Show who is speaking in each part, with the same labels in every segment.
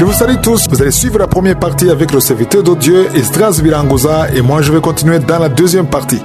Speaker 1: Je vous salue tous. Vous allez suivre la première partie avec le serviteur de Dieu, Esdras Vilangoza, et moi je vais continuer dans la deuxième partie.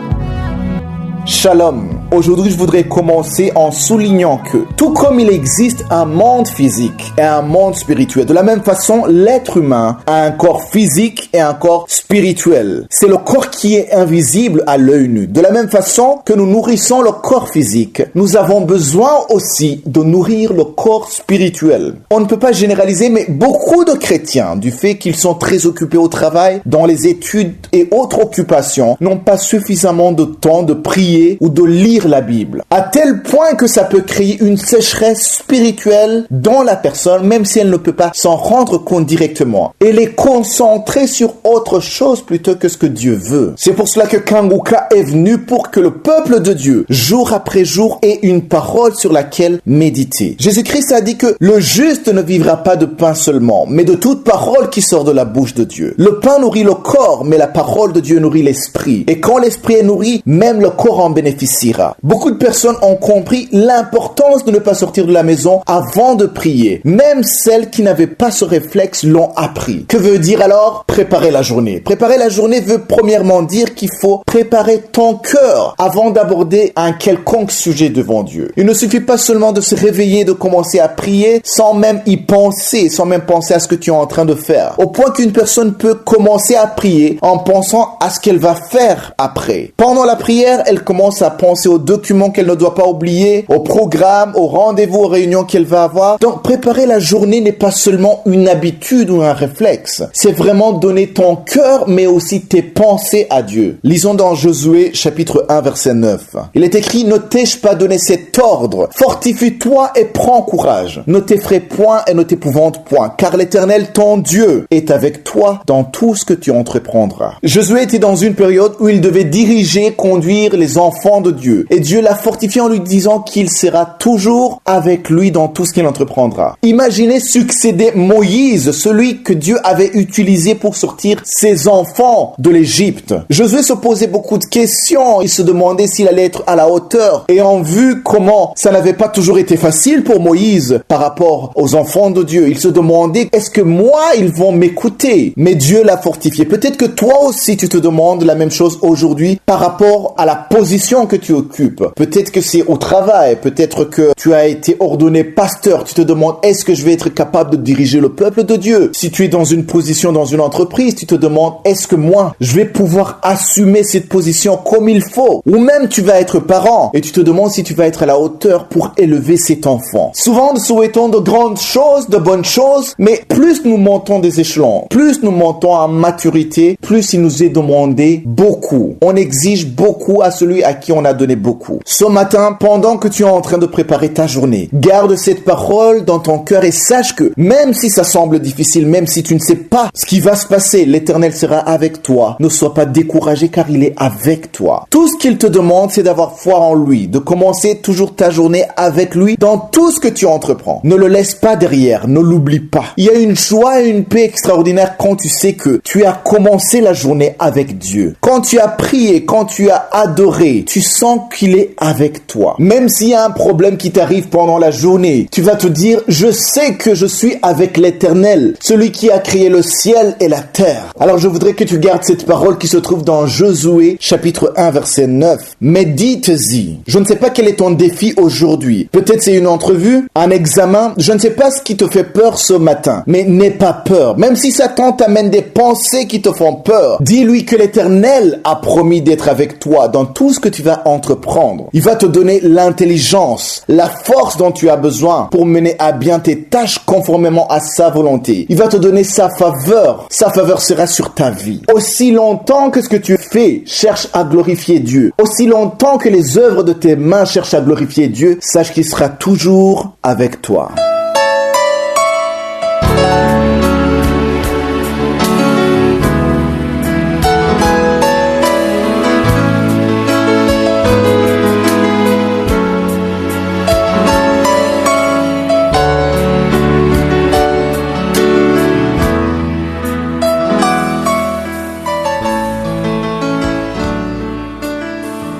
Speaker 2: Shalom. Aujourd'hui, je voudrais commencer en soulignant que, tout comme il existe un monde physique et un monde spirituel, de la même façon, l'être humain a un corps physique et un corps spirituel. C'est le corps qui est invisible à l'œil nu. De la même façon que nous nourrissons le corps physique, nous avons besoin aussi de nourrir le corps spirituel. On ne peut pas généraliser, mais beaucoup de chrétiens, du fait qu'ils sont très occupés au travail, dans les études et autres occupations, n'ont pas suffisamment de temps de prier ou de lire la Bible, à tel point que ça peut créer une sécheresse spirituelle dans la personne, même si elle ne peut pas s'en rendre compte directement. Elle est concentrée sur autre chose plutôt que ce que Dieu veut. C'est pour cela que Kanguka est venu pour que le peuple de Dieu, jour après jour, ait une parole sur laquelle méditer. Jésus-Christ a dit que le juste ne vivra pas de pain seulement, mais de toute parole qui sort de la bouche de Dieu. Le pain nourrit le corps, mais la parole de Dieu nourrit l'esprit. Et quand l'esprit est nourri, même le corps en bénéficiera. Beaucoup de personnes ont compris l'importance de ne pas sortir de la maison avant de prier. Même celles qui n'avaient pas ce réflexe l'ont appris. Que veut dire alors préparer la journée? Préparer la journée veut premièrement dire qu'il faut préparer ton cœur avant d'aborder un quelconque sujet devant Dieu. Il ne suffit pas seulement de se réveiller, de commencer à prier sans même y penser, sans même penser à ce que tu es en train de faire. Au point qu'une personne peut commencer à prier en pensant à ce qu'elle va faire après. Pendant la prière, elle commence à penser aux documents qu'elle ne doit pas oublier, au programme, aux rendez-vous, aux réunions qu'elle va avoir. Donc, préparer la journée n'est pas seulement une habitude ou un réflexe. C'est vraiment donner ton cœur, mais aussi tes pensées à Dieu. Lisons dans Josué, chapitre 1, verset 9. Il est écrit, « Ne t'ai-je pas donné cet ordre? Fortifie-toi et prends courage. Ne t'effraie point et ne t'épouvante point, car l'Éternel, ton Dieu, est avec toi dans tout ce que tu entreprendras. » Josué était dans une période où il devait diriger, conduire les enfants de Dieu. Et Dieu l'a fortifié en lui disant qu'il sera toujours avec lui dans tout ce qu'il entreprendra. Imaginez succéder Moïse, celui que Dieu avait utilisé pour sortir ses enfants de l'Égypte. Josué se posait beaucoup de questions. Il se demandait s'il allait être à la hauteur. Ayant vu comment ça n'avait pas toujours été facile pour Moïse par rapport aux enfants de Dieu, il se demandait, est-ce que moi, ils vont m'écouter? Mais Dieu l'a fortifié. Peut-être que toi aussi, tu te demandes la même chose aujourd'hui par rapport à la position que tu occupes. Peut-être que c'est au travail, peut-être que tu as été ordonné pasteur, tu te demandes est-ce que je vais être capable de diriger le peuple de Dieu? Si tu es dans une position dans une entreprise, tu te demandes est-ce que moi je vais pouvoir assumer cette position comme il faut? Ou même tu vas être parent et tu te demandes si tu vas être à la hauteur pour élever cet enfant. Souvent nous souhaitons de grandes choses, de bonnes choses, mais plus nous montons des échelons, plus nous montons en maturité, plus il nous est demandé beaucoup. On exige beaucoup à celui à qui on a donné beaucoup. Ce matin, pendant que tu es en train de préparer ta journée, garde cette parole dans ton cœur et sache que même si ça semble difficile, même si tu ne sais pas ce qui va se passer, l'Éternel sera avec toi. Ne sois pas découragé car il est avec toi. Tout ce qu'il te demande, c'est d'avoir foi en lui, de commencer toujours ta journée avec lui dans tout ce que tu entreprends. Ne le laisse pas derrière, ne l'oublie pas. Il y a une joie et une paix extraordinaire quand tu sais que tu as commencé la journée avec Dieu. Quand tu as prié, quand tu as adoré, tu sens qu'il est avec toi. Même s'il y a un problème qui t'arrive pendant la journée, tu vas te dire, je sais que je suis avec l'Éternel, celui qui a créé le ciel et la terre. Alors je voudrais que tu gardes cette parole qui se trouve dans Josué, chapitre 1, verset 9. Médite-y. Je ne sais pas quel est ton défi aujourd'hui. Peut-être c'est une entrevue, un examen. Je ne sais pas ce qui te fait peur ce matin. Mais n'aie pas peur. Même si Satan t'amène des pensées qui te font peur, dis-lui que l'Éternel a promis d'être avec toi dans tout ce que tu vas entreprendre. Il va te donner l'intelligence, la force dont tu as besoin pour mener à bien tes tâches conformément à sa volonté. Il va te donner sa faveur. Sa faveur sera sur ta vie. Aussi longtemps que ce que tu fais cherche à glorifier Dieu, aussi longtemps que les œuvres de tes mains cherchent à glorifier Dieu, sache qu'il sera toujours avec toi.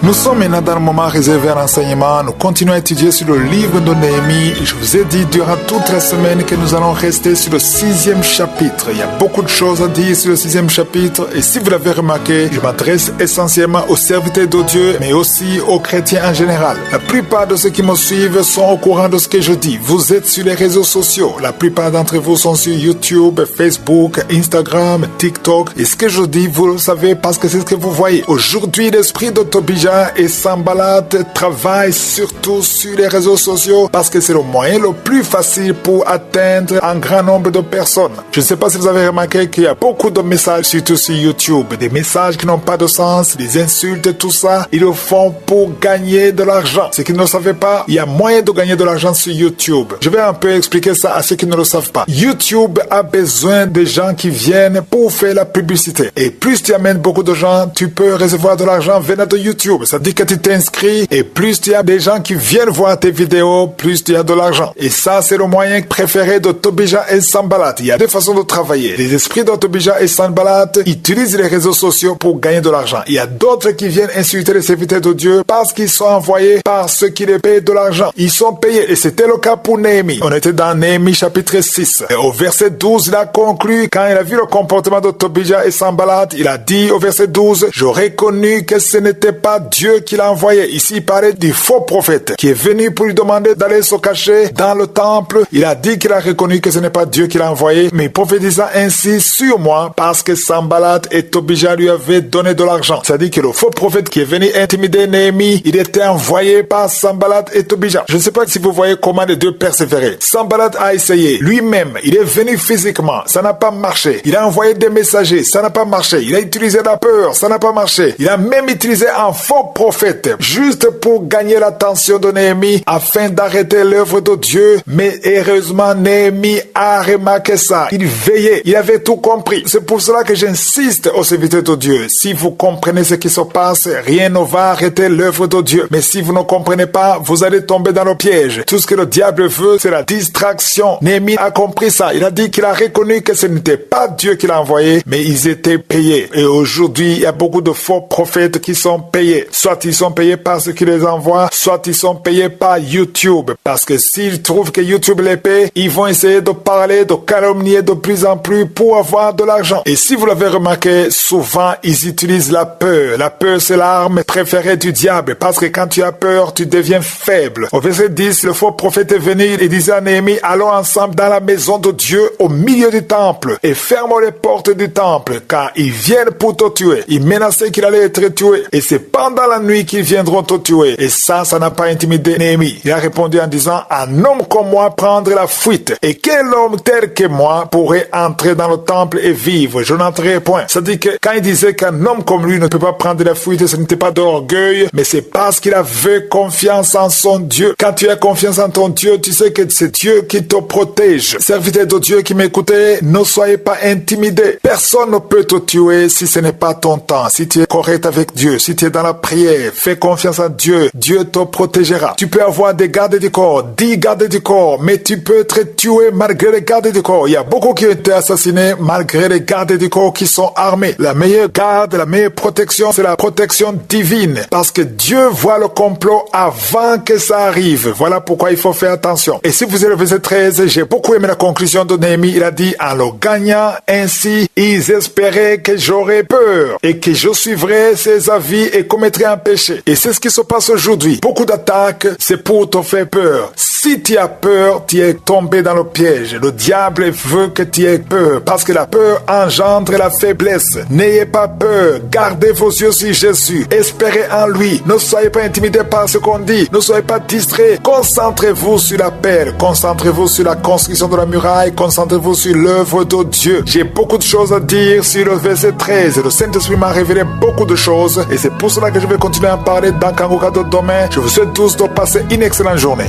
Speaker 1: Nous sommes maintenant dans le moment réservé à l'enseignement. Nous continuons à étudier sur le livre de Néhémie. Je vous ai dit durant toute la semaine que nous allons rester sur le 6e chapitre. Il y a beaucoup de choses à dire sur le 6e chapitre. Et si vous l'avez remarqué, je m'adresse essentiellement aux serviteurs de Dieu, mais aussi aux chrétiens en général. La plupart de ceux qui me suivent sont au courant de ce que je dis. Vous êtes sur les réseaux sociaux. La plupart d'entre vous sont sur YouTube, Facebook, Instagram, TikTok. Et ce que je dis, vous le savez parce que c'est ce que vous voyez. Aujourd'hui, l'esprit de Tobija et Sanballat travaillent surtout sur les réseaux sociaux parce que c'est le moyen le plus facile pour atteindre un grand nombre de personnes. Je ne sais pas si vous avez remarqué qu'il y a beaucoup de messages, surtout sur YouTube, des messages qui n'ont pas de sens, des insultes, tout ça. Ils le font pour gagner de l'argent. Ceux qui ne le savaient pas, il y a moyen de gagner de l'argent sur YouTube. Je vais un peu expliquer ça à ceux qui ne le savent pas. YouTube a besoin de gens qui viennent pour faire la publicité. Et plus tu amènes beaucoup de gens, tu peux recevoir de l'argent venant de YouTube. Ça dit que tu t'inscris et plus tu as des gens qui viennent voir tes vidéos, plus tu as de l'argent. Et ça, c'est le moyen préféré de Tobija et Sanballat. Il y a deux façons de travailler. Les esprits de Tobija et Sanballat utilisent les réseaux sociaux pour gagner de l'argent. Il y a d'autres qui viennent insulter les serviteurs de Dieu parce qu'ils sont envoyés par ceux qui les payent de l'argent. Ils sont payés. Et c'était le cas pour Néhémie. On était dans Néhémie chapitre 6. Et au verset 12, il a conclu, quand il a vu le comportement de Tobija et Sanballat, il a dit au verset 12, j'aurais connu que ce n'était pas Dieu qui l'a envoyé. Ici, il parlait du faux prophète qui est venu pour lui demander d'aller se cacher dans le temple. Il a dit qu'il a reconnu que ce n'est pas Dieu qui l'a envoyé, mais il prophétisa ainsi sur moi parce que Sanballat et Tobija lui avaient donné de l'argent. C'est-à-dire que le faux prophète qui est venu intimider Néhémie, il était envoyé par Sanballat et Tobija. Je ne sais pas si vous voyez comment les deux persévéraient. Sanballat a essayé. Lui-même, il est venu physiquement. Ça n'a pas marché. Il a envoyé des messagers. Ça n'a pas marché. Il a utilisé la peur. Ça n'a pas marché. Il a même utilisé un faux prophète juste pour gagner l'attention de Néhémie afin d'arrêter l'œuvre de Dieu. Mais heureusement, Néhémie a remarqué ça. Il veillait. Il avait tout compris. C'est pour cela que j'insiste aux serviteurs de Dieu. Si vous comprenez ce qui se passe, rien ne va arrêter l'œuvre de Dieu. Mais si vous ne comprenez pas, vous allez tomber dans le piège. Tout ce que le diable veut, c'est la distraction. Néhémie a compris ça. Il a dit qu'il a reconnu que ce n'était pas Dieu qui l'a envoyé, mais ils étaient payés. Et aujourd'hui, il y a beaucoup de faux prophètes qui sont payés. Soit ils sont payés par ceux qui les envoient, soit ils sont payés par YouTube. Parce que s'ils trouvent que YouTube les paye, ils vont essayer de parler, de calomnier de plus en plus pour avoir de l'argent. Et si vous l'avez remarqué, souvent ils utilisent la peur. La peur, c'est l'arme préférée du diable. Parce que quand tu as peur, tu deviens faible. Au verset 10, le faux prophète est venu et disait à Néhémie, allons ensemble dans la maison de Dieu au milieu du temple et fermons les portes du temple, car ils viennent pour te tuer. Ils menaçaient qu'il allait être tué. Et c'est pendant la nuit qu'ils viendront te tuer. Et ça n'a pas intimidé Néhémie. Il a répondu en disant, un homme comme moi prendrait la fuite. Et quel homme tel que moi pourrait entrer dans le temple et vivre? Je n'entrerai point. C'est-à-dire que quand il disait qu'un homme comme lui ne peut pas prendre la fuite, ce n'était pas d'orgueil, mais c'est parce qu'il avait confiance en son Dieu. Quand tu as confiance en ton Dieu, tu sais que c'est Dieu qui te protège. Serviteur de Dieu qui m'écoutez, ne soyez pas intimidés. Personne ne peut te tuer si ce n'est pas ton temps. Si tu es correct avec Dieu, si tu es dans la prière, fais confiance en Dieu. Dieu te protégera. Tu peux avoir des gardes du corps, 10 gardes du corps, mais tu peux être tué malgré les gardes du corps. Il y a beaucoup qui ont été assassinés malgré les gardes du corps qui sont armés. La meilleure garde, la meilleure protection, c'est la protection divine. Parce que Dieu voit le complot avant que ça arrive. Voilà pourquoi il faut faire attention. Et si vous êtes le verset 13, j'ai beaucoup aimé la conclusion de Néhémie. Il a dit, en le gagnant ainsi, ils espéraient que j'aurais peur et que je suivrais ses avis et commettrais un péché. Et c'est ce qui se passe aujourd'hui. Beaucoup d'attaques, c'est pour te faire peur. Si tu as peur, tu es tombé dans le piège. Le diable veut que tu aies peur parce que la peur engendre la faiblesse. N'ayez pas peur. Gardez vos yeux sur Jésus. Espérez en lui. Ne soyez pas intimidés par ce qu'on dit. Ne soyez pas distraits. Concentrez-vous sur l'appel. Concentrez-vous sur la construction de la muraille. Concentrez-vous sur l'œuvre de Dieu. J'ai beaucoup de choses à dire sur le verset 13. Le Saint-Esprit m'a révélé beaucoup de choses et c'est pour cela que je vais continuer à parler dans Kangoka de demain. Je vous souhaite tous de passer une excellente journée.